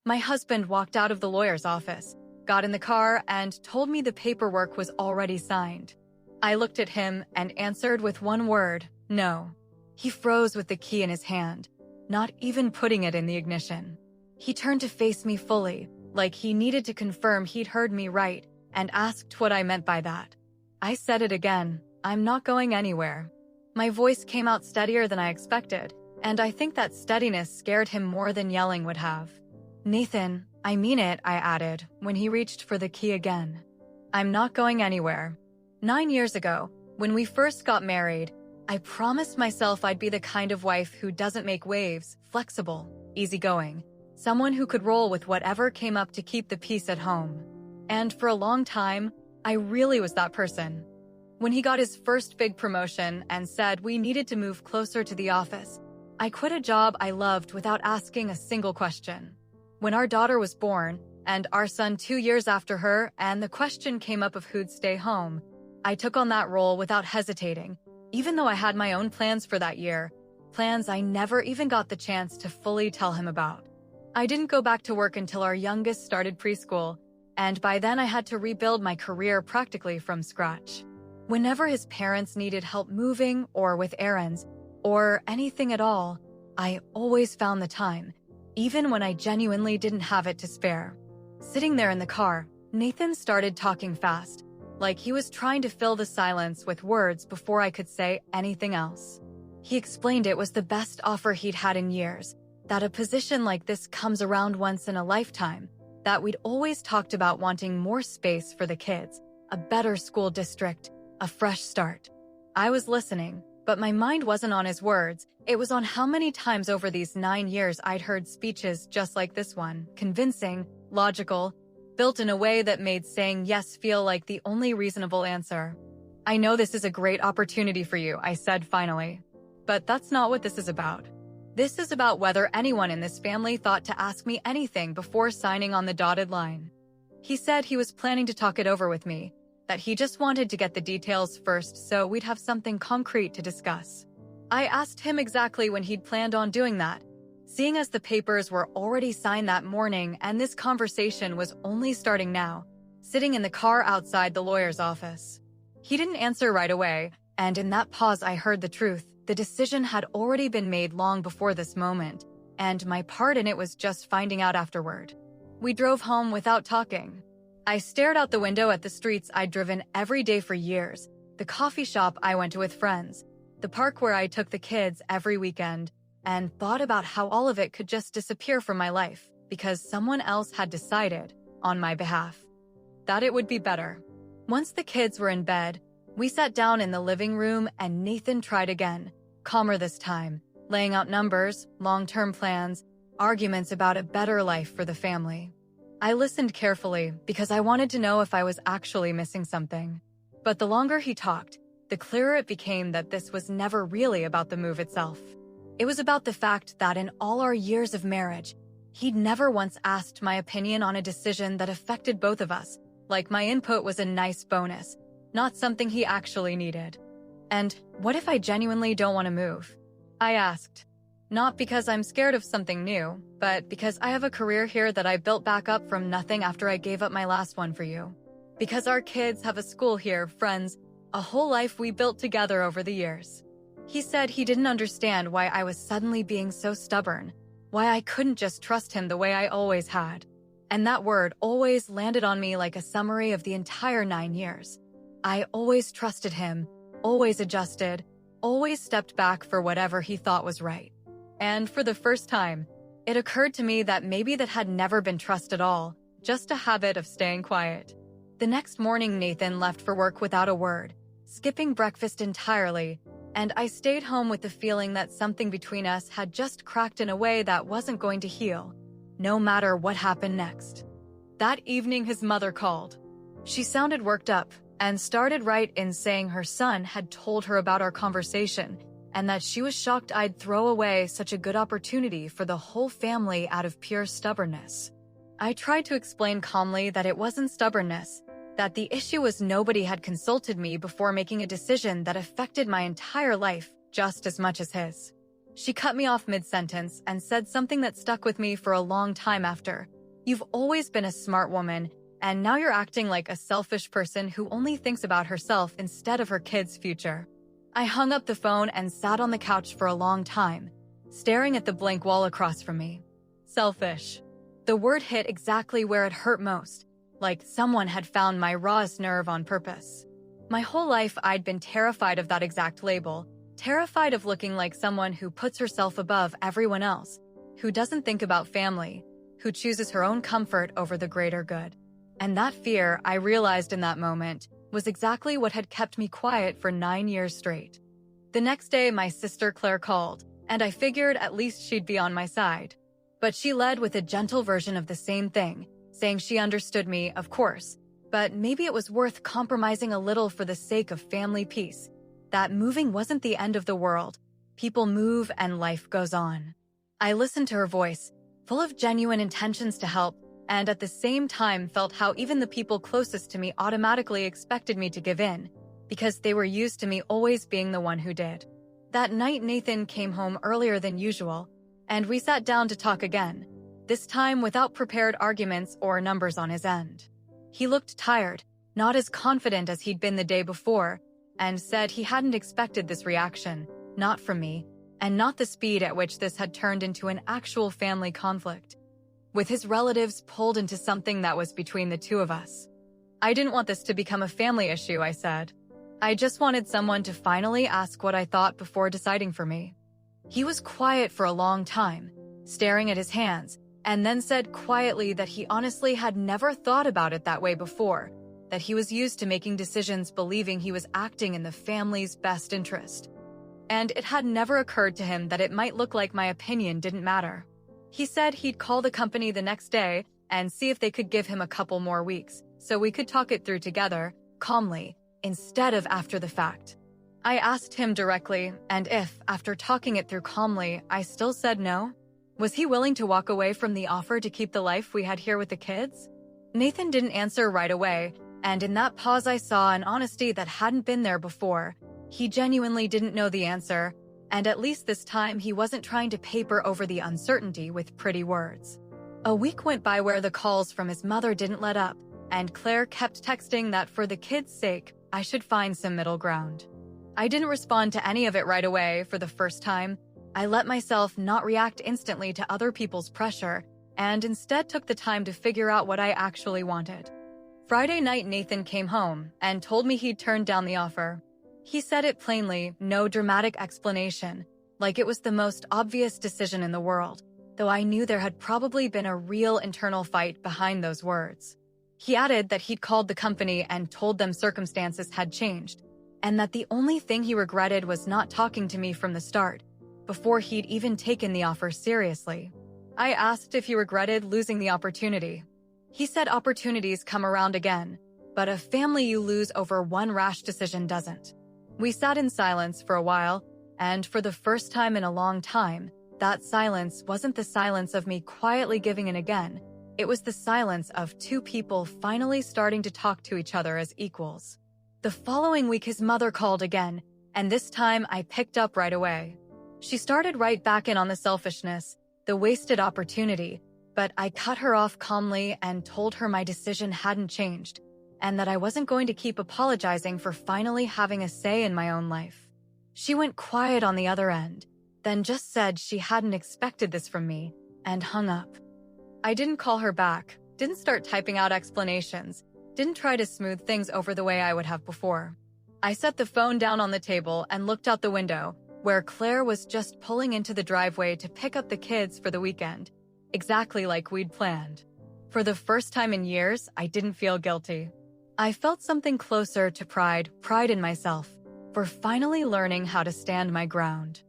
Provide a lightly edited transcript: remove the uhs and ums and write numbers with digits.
My husband walked out of the lawyer's office, got in the car, and told me the paperwork was already signed. I looked at him and answered with one word, no. He froze with the key in his hand, not even putting it in the ignition. He turned to face me fully, like he needed to confirm he'd heard me right, and asked what I meant by that. I said it again, I'm not going anywhere. My voice came out steadier than I expected, and I think that steadiness scared him more than yelling would have. Nathan, I mean it, I added, when he reached for the key again. I'm not going anywhere. 9 years ago, when we first got married, I promised myself I'd be the kind of wife who doesn't make waves, flexible, easygoing, someone who could roll with whatever came up to keep the peace at home. And for a long time, I really was that person. When he got his first big promotion and said we needed to move closer to the office, I quit a job I loved without asking a single question. When our daughter was born, and our son 2 years after her, and the question came up of who'd stay home, I took on that role without hesitating, even though I had my own plans for that year, plans I never even got the chance to fully tell him about. I didn't go back to work until our youngest started preschool, and by then I had to rebuild my career practically from scratch. Whenever his parents needed help moving or with errands, or anything at all, I always found the time, even when I genuinely didn't have it to spare. Sitting there in the car, Nathan started talking fast, like he was trying to fill the silence with words before I could say anything else. He explained it was the best offer he'd had in years, that a position like this comes around once in a lifetime, that we'd always talked about wanting more space for the kids, a better school district, a fresh start. I was listening, but my mind wasn't on his words. It was on how many times over these 9 years I'd heard speeches just like this one, convincing, logical, built in a way that made saying yes feel like the only reasonable answer. I know this is a great opportunity for you, I said finally. But that's not what this is about. This is about whether anyone in this family thought to ask me anything before signing on the dotted line. He said he was planning to talk it over with me, that he just wanted to get the details first so we'd have something concrete to discuss. I asked him exactly when he'd planned on doing that, seeing as the papers were already signed that morning and this conversation was only starting now, sitting in the car outside the lawyer's office. He didn't answer right away, and in that pause I heard the truth. The decision had already been made long before this moment, and my part in it was just finding out afterward. We drove home without talking. I stared out the window at the streets I'd driven every day for years, the coffee shop I went to with friends, the park where I took the kids every weekend, and thought about how all of it could just disappear from my life because someone else had decided, on my behalf, that it would be better. Once the kids were in bed, we sat down in the living room and Nathan tried again, calmer this time, laying out numbers, long-term plans, arguments about a better life for the family. I listened carefully because I wanted to know if I was actually missing something. But the longer he talked, the clearer it became that this was never really about the move itself. It was about the fact that in all our years of marriage, he'd never once asked my opinion on a decision that affected both of us, like my input was a nice bonus, not something he actually needed. And what if I genuinely don't want to move? I asked. Not because I'm scared of something new, but because I have a career here that I built back up from nothing after I gave up my last one for you. Because our kids have a school here, friends, a whole life we built together over the years. He said he didn't understand why I was suddenly being so stubborn, why I couldn't just trust him the way I always had. And that word always landed on me like a summary of the entire 9 years. I always trusted him, always adjusted, always stepped back for whatever he thought was right. And for the first time, it occurred to me that maybe that had never been trust at all, just a habit of staying quiet. The next morning, Nathan left for work without a word, skipping breakfast entirely, and I stayed home with the feeling that something between us had just cracked in a way that wasn't going to heal, no matter what happened next. That evening, his mother called. She sounded worked up and started right in saying her son had told her about our conversation and that she was shocked I'd throw away such a good opportunity for the whole family out of pure stubbornness. I tried to explain calmly that it wasn't stubbornness, that the issue was nobody had consulted me before making a decision that affected my entire life just as much as his. She cut me off mid-sentence and said something that stuck with me for a long time after, You've always been a smart woman, and now you're acting like a selfish person who only thinks about herself instead of her kids' future." I hung up the phone and sat on the couch for a long time, staring at the blank wall across from me. Selfish. The word hit exactly where it hurt most, like someone had found my rawest nerve on purpose. My whole life I'd been terrified of that exact label, terrified of looking like someone who puts herself above everyone else, who doesn't think about family, who chooses her own comfort over the greater good. And that fear, I realized in that moment, was exactly what had kept me quiet for 9 years straight. The next day, my sister Claire called, and I figured at least she'd be on my side. But she led with a gentle version of the same thing, saying she understood me, of course, but maybe it was worth compromising a little for the sake of family peace, that moving wasn't the end of the world. People move and life goes on. I listened to her voice, full of genuine intentions to help, and at the same time felt how even the people closest to me automatically expected me to give in, because they were used to me always being the one who did. That night, Nathan came home earlier than usual, and we sat down to talk again, this time without prepared arguments or numbers on his end. He looked tired, not as confident as he'd been the day before, and said he hadn't expected this reaction, not from me, and not the speed at which this had turned into an actual family conflict, with his relatives pulled into something that was between the two of us. "I didn't want this to become a family issue," I said. "I just wanted someone to finally ask what I thought before deciding for me." He was quiet for a long time, staring at his hands, and then said quietly that he honestly had never thought about it that way before, that he was used to making decisions believing he was acting in the family's best interest. And it had never occurred to him that it might look like my opinion didn't matter. He said he'd call the company the next day and see if they could give him a couple more weeks so we could talk it through together, calmly, instead of after the fact. I asked him directly, and if, after talking it through calmly, I still said no, was he willing to walk away from the offer to keep the life we had here with the kids? Nathan didn't answer right away, and in that pause I saw an honesty that hadn't been there before. He genuinely didn't know the answer, and at least this time he wasn't trying to paper over the uncertainty with pretty words. A week went by where the calls from his mother didn't let up, and Claire kept texting that for the kids' sake, I should find some middle ground. I didn't respond to any of it right away for the first time. I let myself not react instantly to other people's pressure, and instead took the time to figure out what I actually wanted. Friday night, Nathan came home and told me he'd turned down the offer. He said it plainly, no dramatic explanation, like it was the most obvious decision in the world, though I knew there had probably been a real internal fight behind those words. He added that he'd called the company and told them circumstances had changed, and that the only thing he regretted was not talking to me from the start, before he'd even taken the offer seriously. I asked if he regretted losing the opportunity. He said opportunities come around again, but a family you lose over one rash decision doesn't. We sat in silence for a while, and for the first time in a long time, that silence wasn't the silence of me quietly giving in again. It was the silence of two people finally starting to talk to each other as equals. The following week, his mother called again, and this time I picked up right away. She started right back in on the selfishness, the wasted opportunity, but I cut her off calmly and told her my decision hadn't changed, and that I wasn't going to keep apologizing for finally having a say in my own life. She went quiet on the other end, then just said she hadn't expected this from me, and hung up. I didn't call her back, didn't start typing out explanations, didn't try to smooth things over the way I would have before. I set the phone down on the table and looked out the window, where Claire was just pulling into the driveway to pick up the kids for the weekend, exactly like we'd planned. For the first time in years, I didn't feel guilty. I felt something closer to pride in myself, for finally learning how to stand my ground.